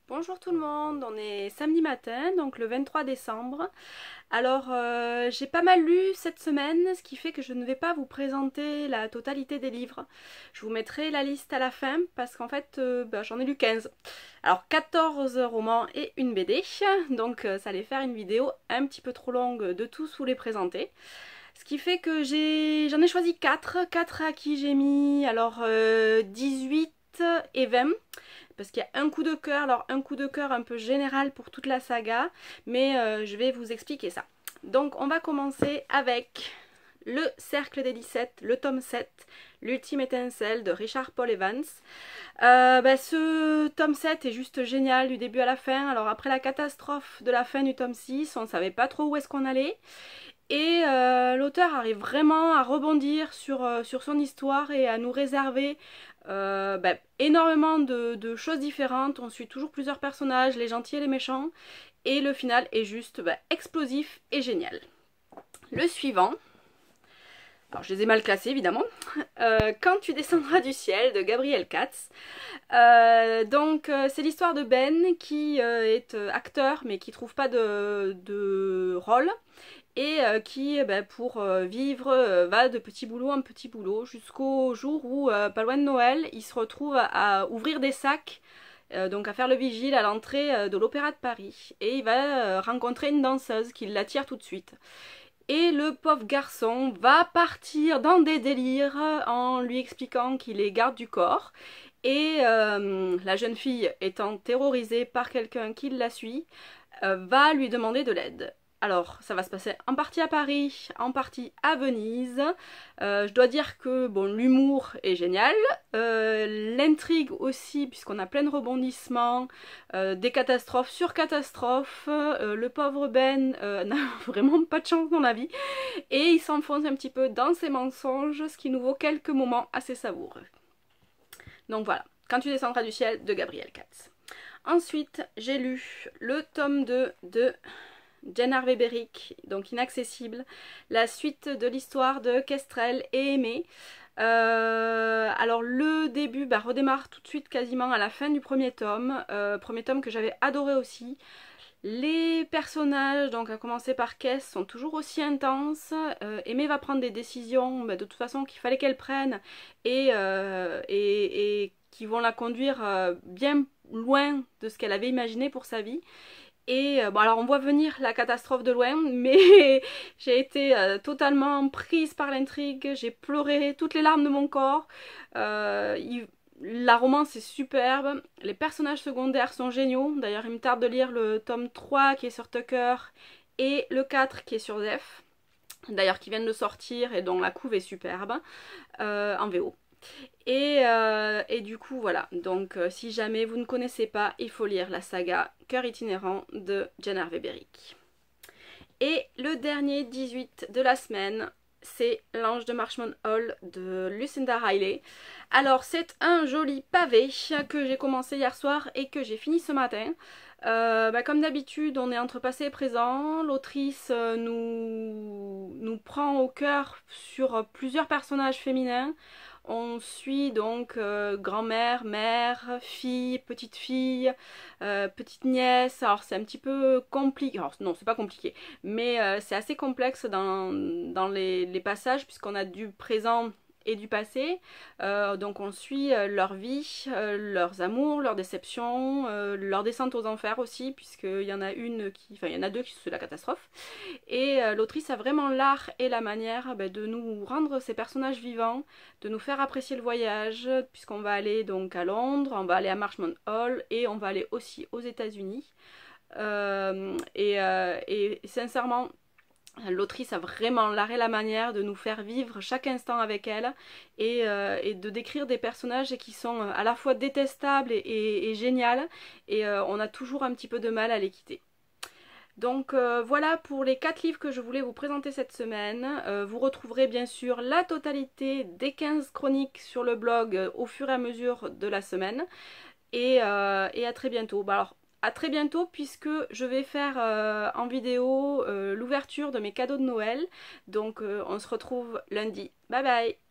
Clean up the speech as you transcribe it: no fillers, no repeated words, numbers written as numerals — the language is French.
Bonjour tout le monde, on est samedi matin, donc le 23 décembre. Alors j'ai pas mal lu cette semaine, ce qui fait que je ne vais pas vous présenter la totalité des livres. Je vous mettrai la liste à la fin parce qu'en fait j'en ai lu 15. Alors 14 romans et une BD, donc ça allait faire une vidéo un petit peu trop longue de tous vous les présenter. Ce qui fait que j'en ai choisi 4 à qui j'ai mis alors 18 et 20 parce qu'il y a un coup de cœur, alors un coup de cœur un peu général pour toute la saga, mais je vais vous expliquer ça. Donc on va commencer avec Le Cercle des 17, le tome 7, L'ultime étincelle de Richard Paul Evans. Ce tome 7 est juste génial du début à la fin. Alors après la catastrophe de la fin du tome 6, on ne savait pas trop où est-ce qu'on allait. Et l'auteur arrive vraiment à rebondir sur son histoire et à nous réserver énormément de choses différentes. On suit toujours plusieurs personnages, les gentils et les méchants. Et le final est juste explosif et génial. Le suivant, alors je les ai mal classés évidemment, Quand tu descendras du ciel de Gabriel Katz. C'est l'histoire de Ben qui est acteur mais qui trouve pas de rôle et qui pour vivre va de petit boulot en petit boulot jusqu'au jour où pas loin de Noël il se retrouve à ouvrir des sacs, donc à faire le vigile à l'entrée de l'Opéra de Paris, et il va rencontrer une danseuse qui l'attire tout de suite. Et le pauvre garçon va partir dans des délires en lui expliquant qu'il est garde du corps. Et la jeune fille, étant terrorisée par quelqu'un qui la suit, va lui demander de l'aide. Alors, ça va se passer en partie à Paris, en partie à Venise. Je dois dire que bon, l'humour est génial, l'intrigue aussi, puisqu'on a plein de rebondissements, des catastrophes sur catastrophes. Le pauvre Ben n'a vraiment pas de chance dans la vie, et il s'enfonce un petit peu dans ses mensonges, ce qui nous vaut quelques moments assez savoureux. Donc voilà, Quand tu descendras du ciel de Gabriel Katz. Ensuite, j'ai lu le tome 2 de Jane Harvey Beric, donc Inaccessible, la suite de l'histoire de Kestrel et Aimé. Alors le début redémarre tout de suite quasiment à la fin du premier tome que j'avais adoré aussi. Les personnages, donc à commencer par Kess, sont toujours aussi intenses. Aimé va prendre des décisions de toute façon qu'il fallait qu'elle prenne et qui vont la conduire bien loin de ce qu'elle avait imaginé pour sa vie. Et alors on voit venir la catastrophe de loin, mais j'ai été totalement prise par l'intrigue, j'ai pleuré toutes les larmes de mon corps. La romance est superbe, les personnages secondaires sont géniaux. D'ailleurs il me tarde de lire le tome 3 qui est sur Tucker et le 4 qui est sur Zeph, d'ailleurs qui viennent de sortir et dont la couve est superbe en VO. Et du coup voilà, donc si jamais vous ne connaissez pas, il faut lire la saga Cœur itinérant de Jane Harvey Beric. Et le dernier 18 de la semaine, c'est L'Ange de Marshmont Hall de Lucinda Riley. Alors c'est un joli pavé que j'ai commencé hier soir et que j'ai fini ce matin. Comme d'habitude, on est entre passé et présent. L'autrice nous prend au cœur sur plusieurs personnages féminins. On suit donc grand-mère, mère, fille, petite nièce. Alors c'est un petit peu compliqué. Alors non, c'est pas compliqué, mais c'est assez complexe dans les passages puisqu'on a du présent et du passé. Donc on suit leur vie, leurs amours, leurs déceptions, leur descente aux enfers aussi, puisqu'il y en a il y en a deux qui sont la catastrophe. Et l'autrice a vraiment l'art et la manière de nous rendre ces personnages vivants, de nous faire apprécier le voyage, puisqu'on va aller donc à Londres, on va aller à Marshmont Hall et on va aller aussi aux États-Unis. Et sincèrement, l'autrice a vraiment l'art et la manière de nous faire vivre chaque instant avec elle et de décrire des personnages qui sont à la fois détestables et géniales, et on a toujours un petit peu de mal à les quitter. Donc voilà pour les 4 livres que je voulais vous présenter cette semaine. Vous retrouverez bien sûr la totalité des 15 chroniques sur le blog au fur et à mesure de la semaine. Et à très bientôt. Alors, à très bientôt puisque je vais faire en vidéo l'ouverture de mes cadeaux de Noël. Donc on se retrouve lundi. Bye bye!